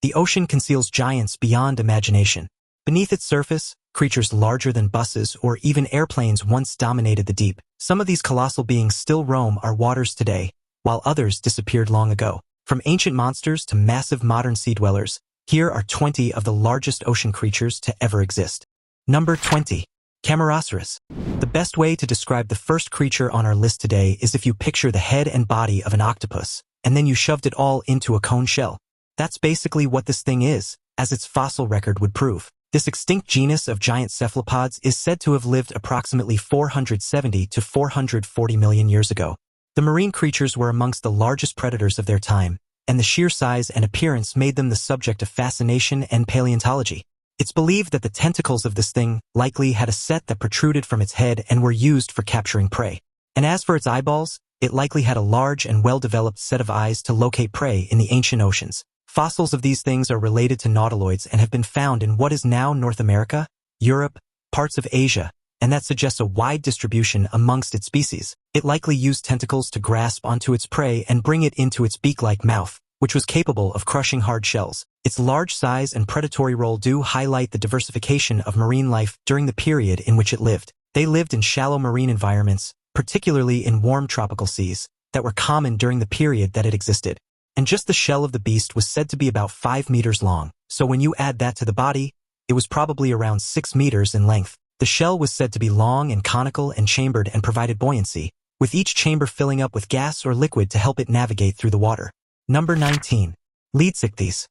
The ocean conceals giants beyond imagination. Beneath its surface, creatures larger than buses or even airplanes once dominated the deep. Some of these colossal beings still roam our waters today, while others disappeared long ago. From ancient monsters to massive modern sea dwellers, here are 20 of the largest ocean creatures to ever exist. Number 20. Chronosaurus. The best way to describe the first creature on our list today is if you picture the head and body of an octopus, and then you shoved it all into a cone shell. That's basically what this thing is, as its fossil record would prove. This extinct genus of giant cephalopods is said to have lived approximately 470 to 440 million years ago. The marine creatures were amongst the largest predators of their time, and the sheer size and appearance made them the subject of fascination and paleontology. It's believed that the tentacles of this thing likely had a set that protruded from its head and were used for capturing prey. And as for its eyeballs, it likely had a large and well-developed set of eyes to locate prey in the ancient oceans. Fossils of these things are related to nautiloids and have been found in what is now North America, Europe, parts of Asia, and that suggests a wide distribution amongst its species. It likely used tentacles to grasp onto its prey and bring it into its beak-like mouth, which was capable of crushing hard shells. Its large size and predatory role do highlight the diversification of marine life during the period in which it lived. They lived in shallow marine environments, particularly in warm tropical seas, that were common during the period that it existed. And just the shell of the beast was said to be about 5 meters long, so when you add that to the body, it was probably around 6 meters in length. The shell was said to be long and conical and chambered and provided buoyancy, with each chamber filling up with gas or liquid to help it navigate through the water. Number 19. Ichthyosaurus.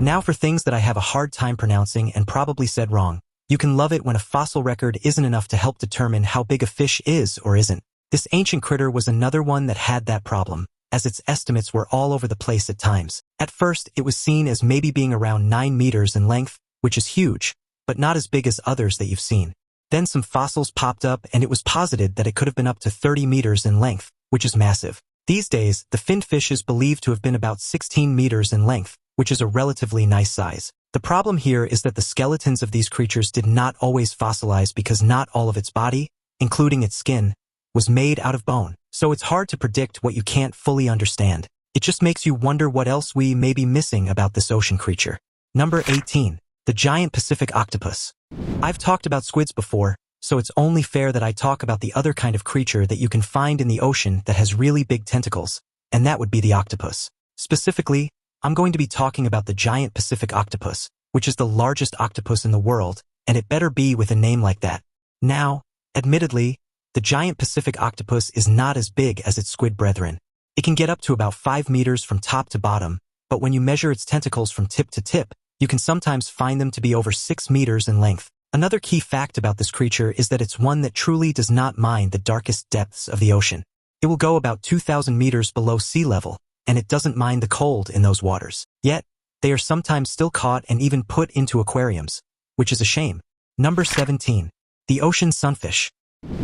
Now for things that I have a hard time pronouncing and probably said wrong. You can love it when a fossil record isn't enough to help determine how big a fish is or isn't. This ancient critter was another one that had that problem, as its estimates were all over the place at times. At first, it was seen as maybe being around 9 meters in length, which is huge, but not as big as others that you've seen. Then some fossils popped up and it was posited that it could have been up to 30 meters in length, which is massive. These days, the finned fish is believed to have been about 16 meters in length, which is a relatively nice size. The problem here is that the skeletons of these creatures did not always fossilize because not all of its body, including its skin, was made out of bone. So it's hard to predict what you can't fully understand. It just makes you wonder what else we may be missing about this ocean creature. Number 18. The giant Pacific octopus. I've talked about squids before, so it's only fair that I talk about the other kind of creature that you can find in the ocean that has really big tentacles, and that would be the octopus. Specifically, I'm going to be talking about the giant Pacific octopus, which is the largest octopus in the world, and it better be with a name like that. Now, admittedly, the giant Pacific octopus is not as big as its squid brethren. It can get up to about 5 meters from top to bottom, but when you measure its tentacles from tip to tip, you can sometimes find them to be over 6 meters in length. Another key fact about this creature is that it's one that truly does not mind the darkest depths of the ocean. It will go about 2,000 meters below sea level, and it doesn't mind the cold in those waters. Yet, they are sometimes still caught and even put into aquariums, which is a shame. Number 17. The ocean sunfish.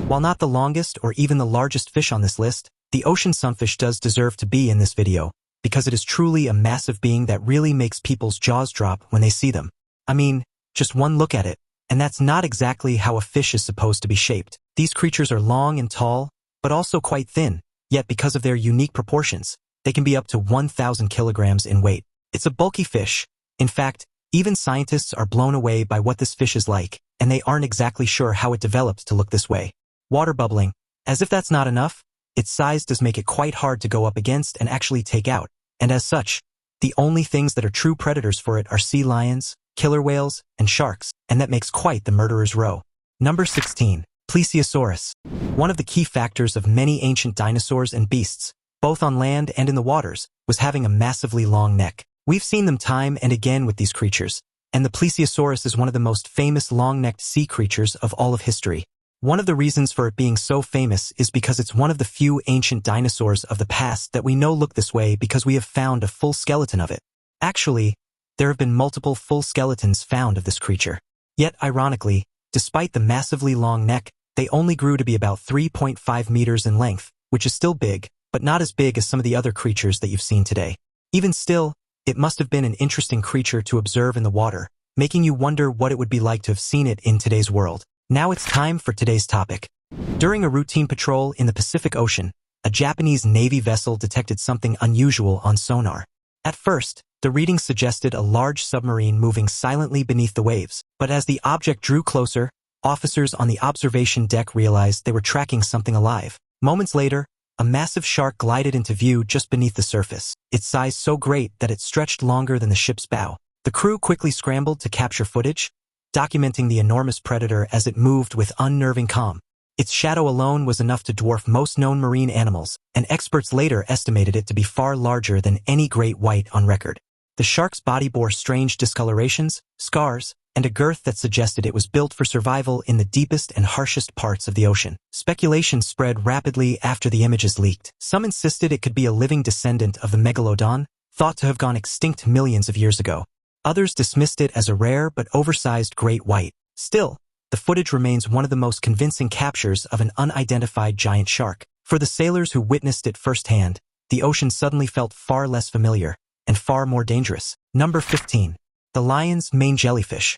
While not the longest or even the largest fish on this list, the ocean sunfish does deserve to be in this video, because it is truly a massive being that really makes people's jaws drop when they see them. I mean, just one look at it, and that's not exactly how a fish is supposed to be shaped. These creatures are long and tall, but also quite thin, yet because of their unique proportions, they can be up to 1,000 kilograms in weight. It's a bulky fish. In fact, even scientists are blown away by what this fish is like, and they aren't exactly sure how it developed to look this way. Water bubbling. As if that's not enough, its size does make it quite hard to go up against and actually take out, and as such, the only things that are true predators for it are sea lions, killer whales, and sharks, and that makes quite the murderer's row. Number 16. Plesiosaurus. One of the key factors of many ancient dinosaurs and beasts, both on land and in the waters, was having a massively long neck. We've seen them time and again with these creatures, and the Plesiosaurus is one of the most famous long-necked sea creatures of all of history. One of the reasons for it being so famous is because it's one of the few ancient dinosaurs of the past that we know look this way because we have found a full skeleton of it. Actually, there have been multiple full skeletons found of this creature. Yet, ironically, despite the massively long neck, they only grew to be about 3.5 meters in length, which is still big, but not as big as some of the other creatures that you've seen today. Even still, it must have been an interesting creature to observe in the water, making you wonder what it would be like to have seen it in today's world. Now it's time for today's topic. During a routine patrol in the Pacific Ocean, a Japanese Navy vessel detected something unusual on sonar. At first, the readings suggested a large submarine moving silently beneath the waves, but as the object drew closer, officers on the observation deck realized they were tracking something alive. Moments later, a massive shark glided into view just beneath the surface, its size so great that it stretched longer than the ship's bow. The crew quickly scrambled to capture footage, documenting the enormous predator as it moved with unnerving calm. Its shadow alone was enough to dwarf most known marine animals, and experts later estimated it to be far larger than any great white on record. The shark's body bore strange discolorations, scars, and a girth that suggested it was built for survival in the deepest and harshest parts of the ocean. Speculation spread rapidly after the images leaked. Some insisted it could be a living descendant of the Megalodon, thought to have gone extinct millions of years ago. Others dismissed it as a rare but oversized great white. Still, the footage remains one of the most convincing captures of an unidentified giant shark. For the sailors who witnessed it firsthand, the ocean suddenly felt far less familiar and far more dangerous. Number 15. The lion's mane jellyfish.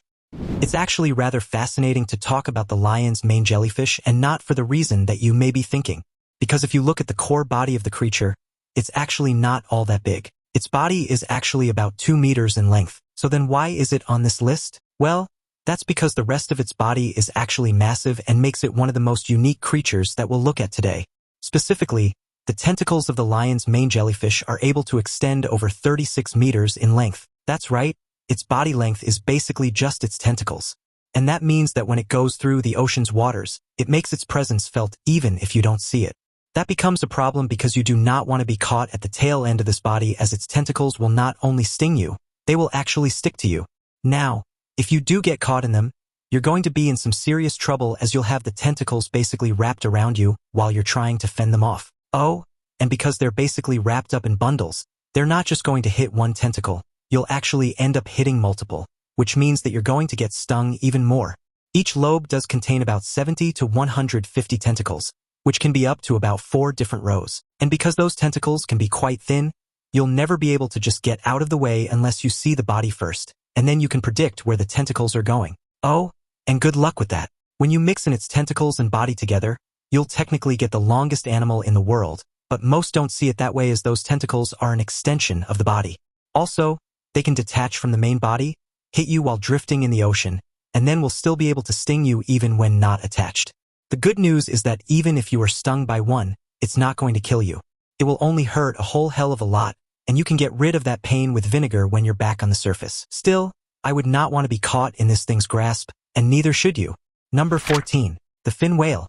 It's actually rather fascinating to talk about the lion's mane jellyfish, and not for the reason that you may be thinking. Because if you look at the core body of the creature, it's actually not all that big. Its body is actually about 2 meters in length. So then why is it on this list? Well, that's because the rest of its body is actually massive and makes it one of the most unique creatures that we'll look at today. Specifically, the tentacles of the lion's mane jellyfish are able to extend over 36 meters in length. That's right, its body length is basically just its tentacles. And that means that when it goes through the ocean's waters, it makes its presence felt even if you don't see it. That becomes a problem because you do not want to be caught at the tail end of this body, as its tentacles will not only sting you, they will actually stick to you. Now, if you do get caught in them, you're going to be in some serious trouble, as you'll have the tentacles basically wrapped around you while you're trying to fend them off. Oh, and because they're basically wrapped up in bundles, they're not just going to hit one tentacle, you'll actually end up hitting multiple, which means that you're going to get stung even more. Each lobe does contain about 70 to 150 tentacles, which can be up to about 4 different rows. And because those tentacles can be quite thin, you'll never be able to just get out of the way unless you see the body first, and then you can predict where the tentacles are going. Oh, and good luck with that. When you mix in its tentacles and body together, you'll technically get the longest animal in the world, but most don't see it that way, as those tentacles are an extension of the body. Also, they can detach from the main body, hit you while drifting in the ocean, and then will still be able to sting you even when not attached. The good news is that even if you are stung by one, it's not going to kill you. It will only hurt a whole hell of a lot, and you can get rid of that pain with vinegar when you're back on the surface. Still, I would not want to be caught in this thing's grasp, and neither should you. Number 14. The fin whale.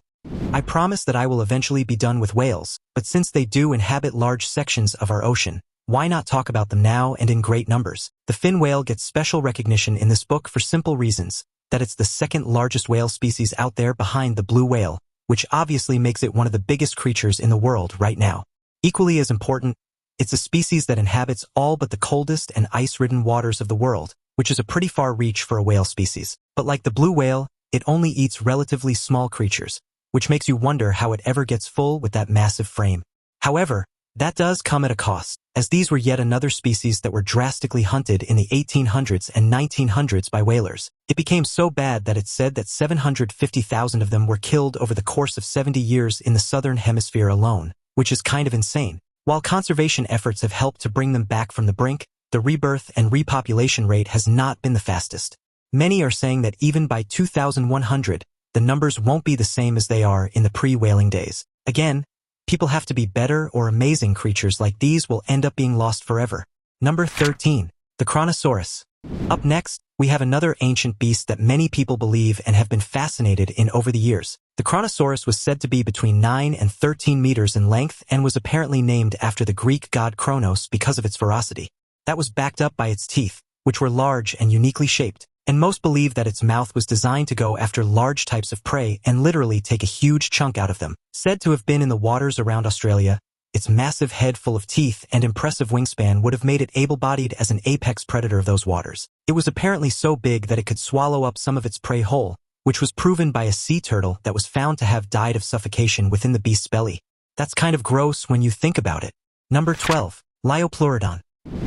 I promise that I will eventually be done with whales, but since they do inhabit large sections of our ocean, why not talk about them now and in great numbers? The fin whale gets special recognition in this book for simple reasons, that it's the second largest whale species out there behind the blue whale, which obviously makes it one of the biggest creatures in the world right now. Equally as important, it's a species that inhabits all but the coldest and ice-ridden waters of the world, which is a pretty far reach for a whale species. But like the blue whale, it only eats relatively small creatures, which makes you wonder how it ever gets full with that massive frame. However, that does come at a cost, as these were yet another species that were drastically hunted in the 1800s and 1900s by whalers. It became so bad that it's said that 750,000 of them were killed over the course of 70 years in the southern hemisphere alone, which is kind of insane. While conservation efforts have helped to bring them back from the brink, the rebirth and repopulation rate has not been the fastest. Many are saying that even by 2100, the numbers won't be the same as they are in the pre-whaling days. Again, people have to be better, or amazing creatures like these will end up being lost forever. Number 13. The Chronosaurus. Up next, we have another ancient beast that many people believe and have been fascinated in over the years. The Chronosaurus was said to be between 9 and 13 meters in length and was apparently named after the Greek god Kronos because of its ferocity. That was backed up by its teeth, which were large and uniquely shaped, and most believe that its mouth was designed to go after large types of prey and literally take a huge chunk out of them. Said to have been in the waters around Australia, its massive head full of teeth and impressive wingspan would have made it able-bodied as an apex predator of those waters. It was apparently so big that it could swallow up some of its prey whole, which was proven by a sea turtle that was found to have died of suffocation within the beast's belly. That's kind of gross when you think about it. Number 12. Liopleurodon.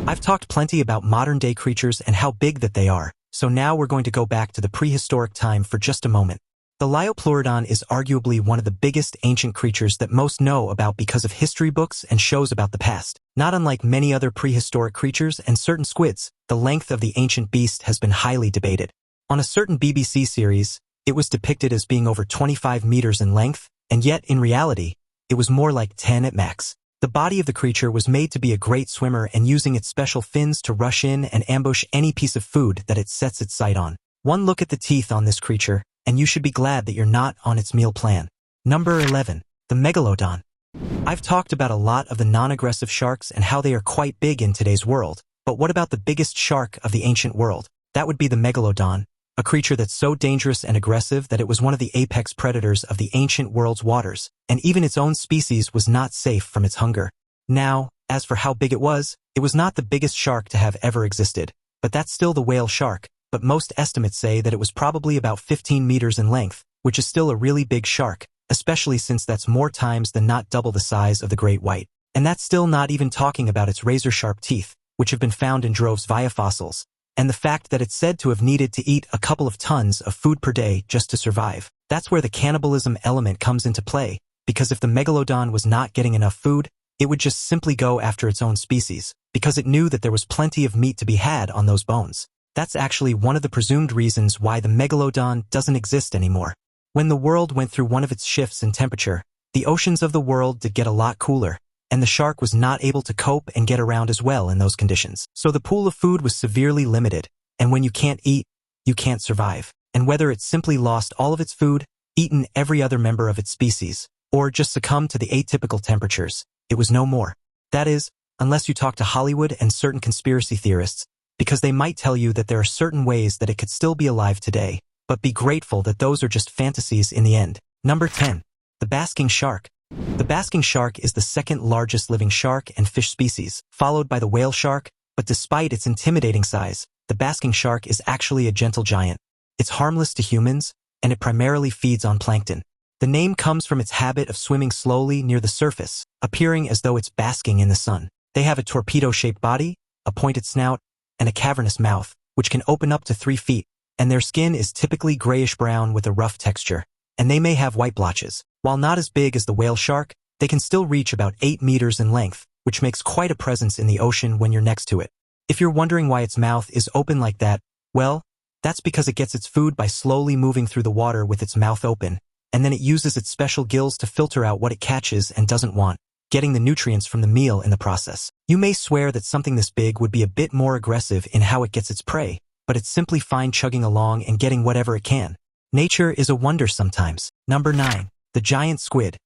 I've talked plenty about modern-day creatures and how big that they are, so now we're going to go back to the prehistoric time for just a moment. The Liopleurodon is arguably one of the biggest ancient creatures that most know about because of history books and shows about the past. Not unlike many other prehistoric creatures and certain squids, the length of the ancient beast has been highly debated. On a certain BBC series, it was depicted as being over 25 meters in length, and yet, in reality, it was more like 10 at max. The body of the creature was made to be a great swimmer and using its special fins to rush in and ambush any piece of food that it sets its sight on. One look at the teeth on this creature, and you should be glad that you're not on its meal plan. Number 11. The Megalodon. I've talked about a lot of the non-aggressive sharks and how they are quite big in today's world, but what about the biggest shark of the ancient world? That would be the Megalodon, a creature that's so dangerous and aggressive that it was one of the apex predators of the ancient world's waters, and even its own species was not safe from its hunger. Now, as for how big it was not the biggest shark to have ever existed, but that's still the whale shark. But most estimates say that it was probably about 15 meters in length, which is still a really big shark, especially since that's more times than not double the size of the great white. And that's still not even talking about its razor-sharp teeth, which have been found in droves via fossils, and the fact that it's said to have needed to eat a couple of tons of food per day just to survive. That's where the cannibalism element comes into play, because if the Megalodon was not getting enough food, it would just simply go after its own species, because it knew that there was plenty of meat to be had on those bones. That's actually one of the presumed reasons why the Megalodon doesn't exist anymore. When the world went through one of its shifts in temperature, the oceans of the world did get a lot cooler, and the shark was not able to cope and get around as well in those conditions. So the pool of food was severely limited, and when you can't eat, you can't survive. And whether it simply lost all of its food, eaten every other member of its species, or just succumbed to the atypical temperatures, it was no more. That is, unless you talk to Hollywood and certain conspiracy theorists, because they might tell you that there are certain ways that it could still be alive today, but be grateful that those are just fantasies in the end. Number 10. The Basking Shark. The basking shark is the second largest living shark and fish species, followed by the whale shark, but despite its intimidating size, the basking shark is actually a gentle giant. It's harmless to humans, and it primarily feeds on plankton. The name comes from its habit of swimming slowly near the surface, appearing as though it's basking in the sun. They have a torpedo-shaped body, a pointed snout, and a cavernous mouth, which can open up to 3 feet, and their skin is typically grayish-brown with a rough texture, and they may have white blotches. While not as big as the whale shark, they can still reach about 8 meters in length, which makes quite a presence in the ocean when you're next to it. If you're wondering why its mouth is open like that, well, that's because it gets its food by slowly moving through the water with its mouth open, and then it uses its special gills to filter out what it catches and doesn't want, getting the nutrients from the meal in the process. You may swear that something this big would be a bit more aggressive in how it gets its prey, but it's simply fine chugging along and getting whatever it can. Nature is a wonder sometimes. Number 9. The Giant Squid.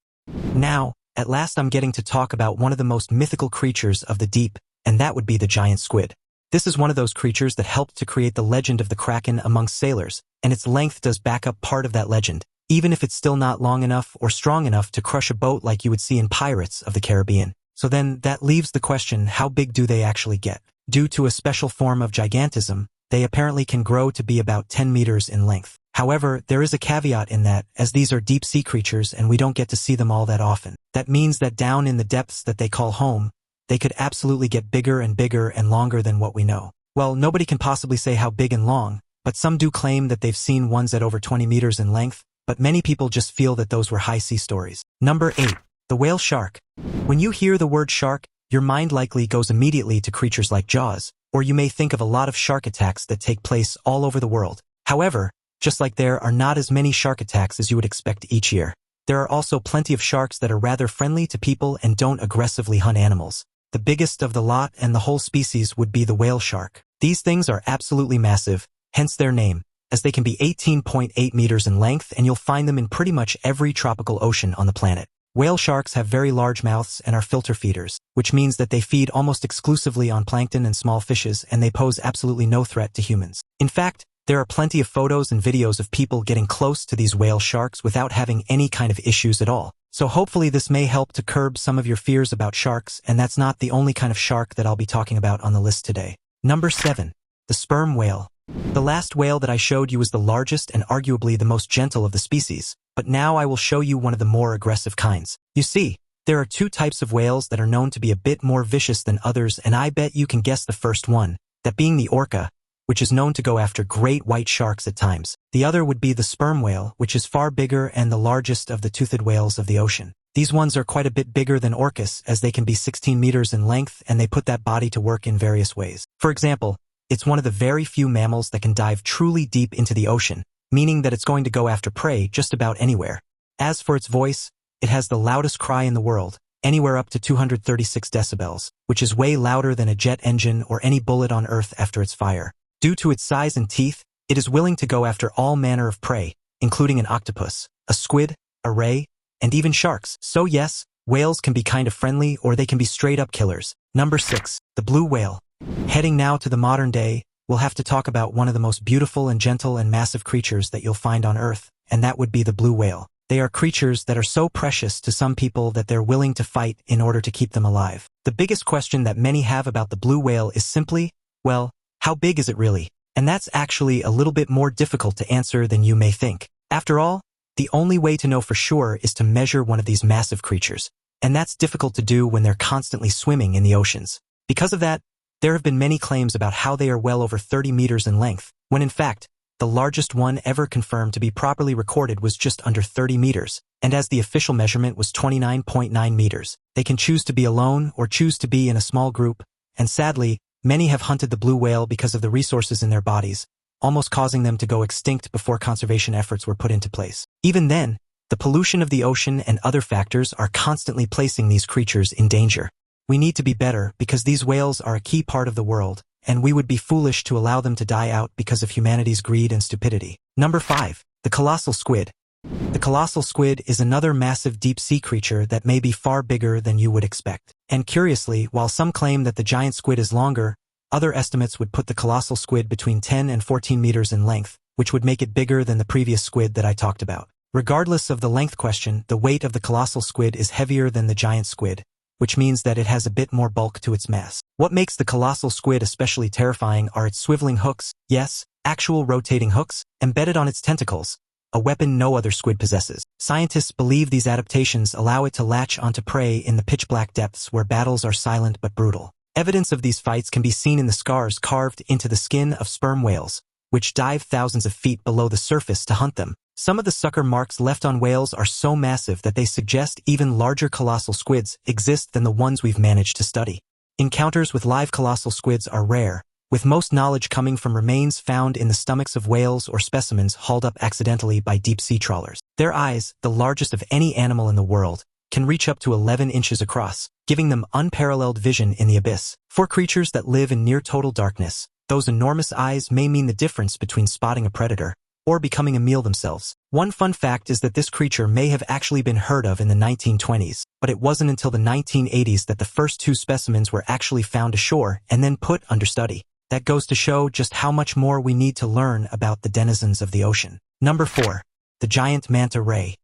Now, at last I'm getting to talk about one of the most mythical creatures of the deep, and that would be the giant squid. This is one of those creatures that helped to create the legend of the Kraken amongst sailors, and its length does back up part of that legend, even if it's still not long enough or strong enough to crush a boat like you would see in Pirates of the Caribbean. So then, that leaves the question, how big do they actually get? Due to a special form of gigantism, they apparently can grow to be about 10 meters in length. However, there is a caveat in that, as these are deep-sea creatures and we don't get to see them all that often. That means that down in the depths that they call home, they could absolutely get bigger and longer than what we know. Well, nobody can possibly say how big and long, but some do claim that they've seen ones at over 20 meters in length, but many people just feel that those were high-sea stories. Number 8. The whale shark. When you hear the word shark, your mind likely goes immediately to creatures like Jaws, or you may think of a lot of shark attacks that take place all over the world. However, just like there are not as many shark attacks as you would expect each year, there are also plenty of sharks that are rather friendly to people and don't aggressively hunt animals. The biggest of the lot and the whole species would be the whale shark. These things are absolutely massive, hence their name, as they can be 18.8 meters in length and you'll find them in pretty much every tropical ocean on the planet. Whale sharks have very large mouths and are filter feeders, which means that they feed almost exclusively on plankton and small fishes and they pose absolutely no threat to humans. In fact, there are plenty of photos and videos of people getting close to these whale sharks without having any kind of issues at all. So hopefully this may help to curb some of your fears about sharks, and that's not the only kind of shark that I'll be talking about on the list today. Number 7. The sperm whale. The last whale that I showed you was the largest and arguably the most gentle of the species, but now I will show you one of the more aggressive kinds. You see, there are 2 types of whales that are known to be a bit more vicious than others, and I bet you can guess the first one, that being the orca, which is known to go after great white sharks at times. The other would be the sperm whale, which is far bigger and the largest of the toothed whales of the ocean. These ones are quite a bit bigger than orcas, as they can be 16 meters in length, and they put that body to work in various ways. For example, it's one of the very few mammals that can dive truly deep into the ocean, meaning that it's going to go after prey just about anywhere. As for its voice, it has the loudest cry in the world, anywhere up to 236 decibels, which is way louder than a jet engine or any bullet on Earth after its fire. Due to its size and teeth, it is willing to go after all manner of prey, including an octopus, a squid, a ray, and even sharks. So yes, whales can be kind of friendly or they can be straight-up killers. Number 6. The blue whale. Heading now to the modern day, we'll have to talk about one of the most beautiful and gentle and massive creatures that you'll find on Earth, and that would be the blue whale. They are creatures that are so precious to some people that they're willing to fight in order to keep them alive. The biggest question that many have about the blue whale is simply, well, how big is it really? And that's actually a little bit more difficult to answer than you may think. After all, the only way to know for sure is to measure one of these massive creatures, and that's difficult to do when they're constantly swimming in the oceans. Because of that, there have been many claims about how they are well over 30 meters in length, when in fact, the largest one ever confirmed to be properly recorded was just under 30 meters, and as the official measurement was 29.9 meters. They can choose to be alone or choose to be in a small group, and sadly, many have hunted the blue whale because of the resources in their bodies, almost causing them to go extinct before conservation efforts were put into place. Even then, the pollution of the ocean and other factors are constantly placing these creatures in danger. We need to be better because these whales are a key part of the world, and we would be foolish to allow them to die out because of humanity's greed and stupidity. Number 5. The colossal squid. The colossal squid is another massive deep-sea creature that may be far bigger than you would expect. And curiously, while some claim that the giant squid is longer, other estimates would put the colossal squid between 10 and 14 meters in length, which would make it bigger than the previous squid that I talked about. Regardless of the length question, the weight of the colossal squid is heavier than the giant squid, which means that it has a bit more bulk to its mass. What makes the colossal squid especially terrifying are its swiveling hooks, yes, actual rotating hooks, embedded on its tentacles, a weapon no other squid possesses. Scientists believe these adaptations allow it to latch onto prey in the pitch-black depths where battles are silent but brutal. Evidence of these fights can be seen in the scars carved into the skin of sperm whales, which dive thousands of feet below the surface to hunt them. Some of the sucker marks left on whales are so massive that they suggest even larger colossal squids exist than the ones we've managed to study. Encounters with live colossal squids are rare, with most knowledge coming from remains found in the stomachs of whales or specimens hauled up accidentally by deep-sea trawlers. Their eyes, the largest of any animal in the world, can reach up to 11 inches across, giving them unparalleled vision in the abyss. For creatures that live in near-total darkness, those enormous eyes may mean the difference between spotting a predator or becoming a meal themselves. One fun fact is that this creature may have actually been heard of in the 1920s, but it wasn't until the 1980s that the first 2 specimens were actually found ashore and then put under study. That goes to show just how much more we need to learn about the denizens of the ocean. Number 4. The giant manta ray.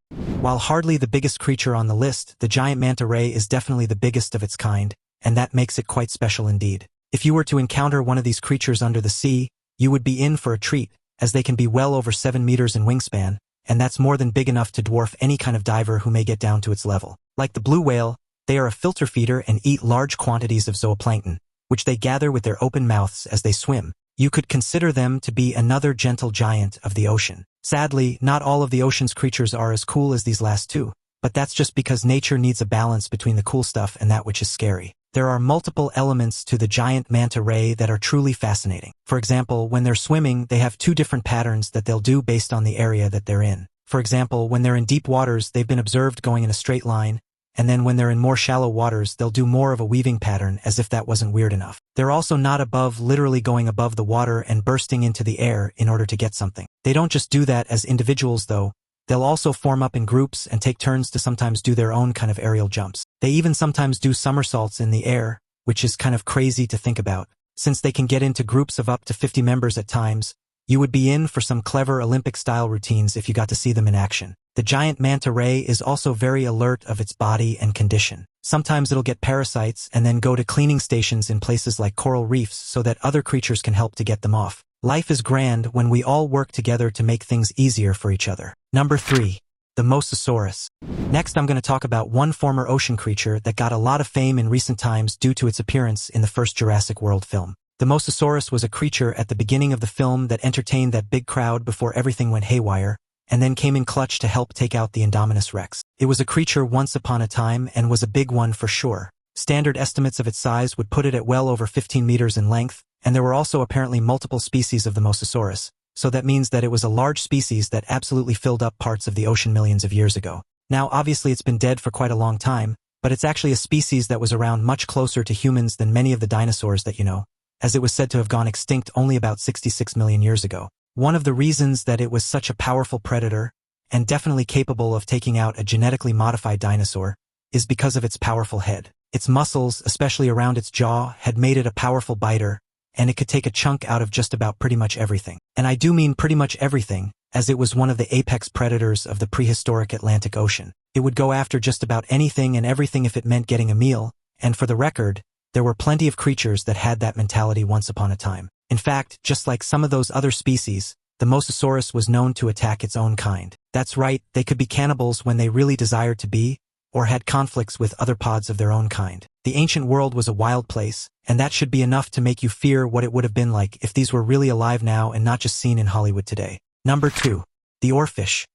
While hardly the biggest creature on the list, the giant manta ray is definitely the biggest of its kind, and that makes it quite special indeed. If you were to encounter one of these creatures under the sea, you would be in for a treat, as they can be well over 7 meters in wingspan, and that's more than big enough to dwarf any kind of diver who may get down to its level. Like the blue whale, they are a filter feeder and eat large quantities of zooplankton, which they gather with their open mouths as they swim. You could consider them to be another gentle giant of the ocean. Sadly, not all of the ocean's creatures are as cool as these last 2, but that's just because nature needs a balance between the cool stuff and that which is scary. There are multiple elements to the giant manta ray that are truly fascinating. For example, when they're swimming, they have 2 different patterns that they'll do based on the area that they're in. For example, when they're in deep waters, they've been observed going in a straight line, and then when they're in more shallow waters, they'll do more of a weaving pattern, as if that wasn't weird enough. They're also not literally going above the water and bursting into the air in order to get something. They don't just do that as individuals though. They'll also form up in groups and take turns to sometimes do their own kind of aerial jumps. They even sometimes do somersaults in the air, which is kind of crazy to think about. Since they can get into groups of up to 50 members at times, you would be in for some clever Olympic-style routines if you got to see them in action. The giant manta ray is also very alert of its body and condition. Sometimes it'll get parasites and then go to cleaning stations in places like coral reefs so that other creatures can help to get them off. Life is grand when we all work together to make things easier for each other. Number 3. The Mosasaurus. Next, I'm going to talk about one former ocean creature that got a lot of fame in recent times due to its appearance in the first Jurassic World film. The Mosasaurus was a creature at the beginning of the film that entertained that big crowd before everything went haywire, and then came in clutch to help take out the Indominus Rex. It was a creature once upon a time and was a big one for sure. Standard estimates of its size would put it at well over 15 meters in length, and there were also apparently multiple species of the Mosasaurus, so that means that it was a large species that absolutely filled up parts of the ocean millions of years ago. Now obviously it's been dead for quite a long time, but it's actually a species that was around much closer to humans than many of the dinosaurs that you know, as it was said to have gone extinct only about 66 million years ago. One of the reasons that it was such a powerful predator, and definitely capable of taking out a genetically modified dinosaur, is because of its powerful head. Its muscles, especially around its jaw, had made it a powerful biter, and it could take a chunk out of just about pretty much everything. And I do mean pretty much everything, as it was one of the apex predators of the prehistoric Atlantic Ocean. It would go after just about anything and everything if it meant getting a meal, and for the record, there were plenty of creatures that had that mentality once upon a time. In fact, just like some of those other species, the Mosasaurus was known to attack its own kind. That's right, they could be cannibals when they really desired to be, or had conflicts with other pods of their own kind. The ancient world was a wild place, and that should be enough to make you fear what it would have been like if these were really alive now and not just seen in Hollywood today. Number 2. The Oarfish.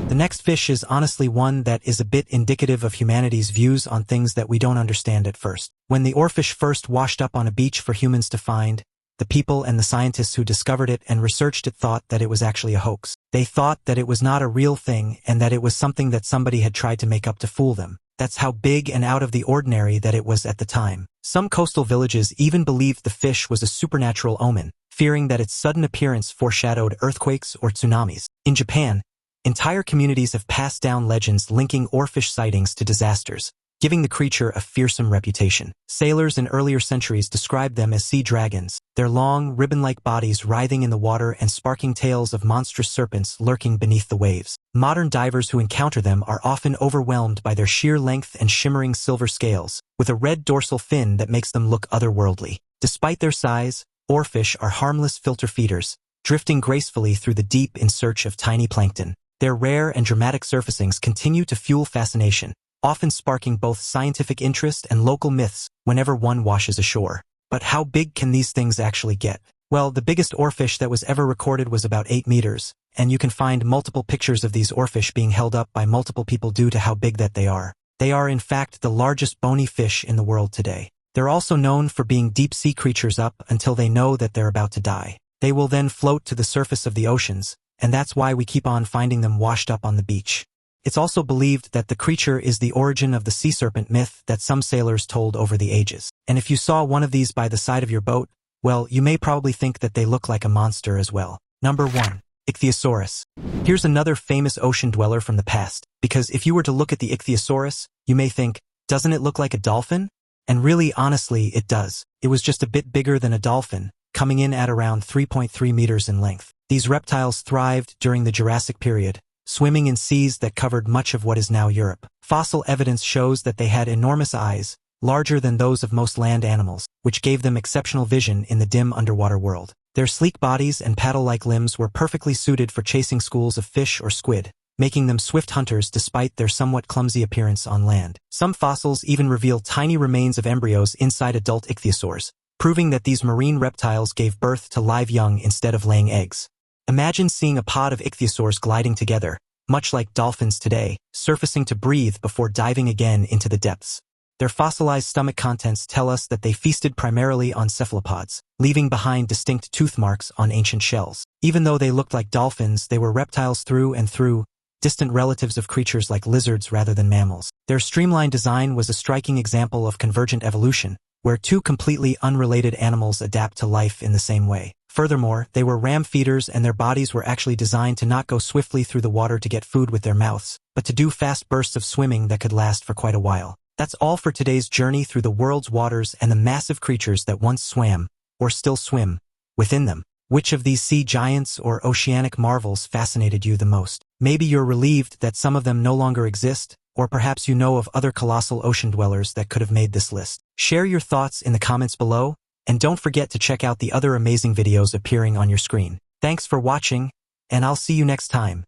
The next fish is honestly one that is a bit indicative of humanity's views on things that we don't understand at first. When the Oarfish first washed up on a beach for humans to find, the people and the scientists who discovered it and researched it thought that it was actually a hoax. They thought that it was not a real thing and that it was something that somebody had tried to make up to fool them. That's how big and out of the ordinary that it was at the time. Some coastal villages even believed the fish was a supernatural omen, fearing that its sudden appearance foreshadowed earthquakes or tsunamis. In Japan, entire communities have passed down legends linking oarfish sightings to disasters, giving the creature a fearsome reputation. Sailors in earlier centuries described them as sea dragons, their long, ribbon-like bodies writhing in the water and sparking tails of monstrous serpents lurking beneath the waves. Modern divers who encounter them are often overwhelmed by their sheer length and shimmering silver scales, with a red dorsal fin that makes them look otherworldly. Despite their size, oarfish are harmless filter feeders, drifting gracefully through the deep in search of tiny plankton. Their rare and dramatic surfacings continue to fuel fascination, often sparking both scientific interest and local myths whenever one washes ashore. But how big can these things actually get? Well, the biggest oarfish that was ever recorded was about 8 meters, and you can find multiple pictures of these oarfish being held up by multiple people due to how big that they are. They are in fact the largest bony fish in the world today. They're also known for being deep-sea creatures up until they know that they're about to die. They will then float to the surface of the oceans, and that's why we keep on finding them washed up on the beach. It's also believed that the creature is the origin of the sea serpent myth that some sailors told over the ages. And if you saw one of these by the side of your boat, well, you may probably think that they look like a monster as well. Number 1. Ichthyosaurus. Here's another famous ocean dweller from the past, because if you were to look at the Ichthyosaurus, you may think, doesn't it look like a dolphin? And really, honestly, it does. It was just a bit bigger than a dolphin, coming in at around 3.3 meters in length. These reptiles thrived during the Jurassic period, swimming in seas that covered much of what is now Europe. Fossil evidence shows that they had enormous eyes, larger than those of most land animals, which gave them exceptional vision in the dim underwater world. Their sleek bodies and paddle-like limbs were perfectly suited for chasing schools of fish or squid, making them swift hunters despite their somewhat clumsy appearance on land. Some fossils even reveal tiny remains of embryos inside adult ichthyosaurs, proving that these marine reptiles gave birth to live young instead of laying eggs. Imagine seeing a pod of ichthyosaurs gliding together, much like dolphins today, surfacing to breathe before diving again into the depths. Their fossilized stomach contents tell us that they feasted primarily on cephalopods, leaving behind distinct tooth marks on ancient shells. Even though they looked like dolphins, they were reptiles through and through, distant relatives of creatures like lizards rather than mammals. Their streamlined design was a striking example of convergent evolution, where two completely unrelated animals adapt to life in the same way. Furthermore, they were ram feeders and their bodies were actually designed to not go swiftly through the water to get food with their mouths, but to do fast bursts of swimming that could last for quite a while. That's all for today's journey through the world's waters and the massive creatures that once swam, or still swim, within them. Which of these sea giants or oceanic marvels fascinated you the most? Maybe you're relieved that some of them no longer exist, or perhaps you know of other colossal ocean dwellers that could have made this list. Share your thoughts in the comments below, and don't forget to check out the other amazing videos appearing on your screen. Thanks for watching, and I'll see you next time.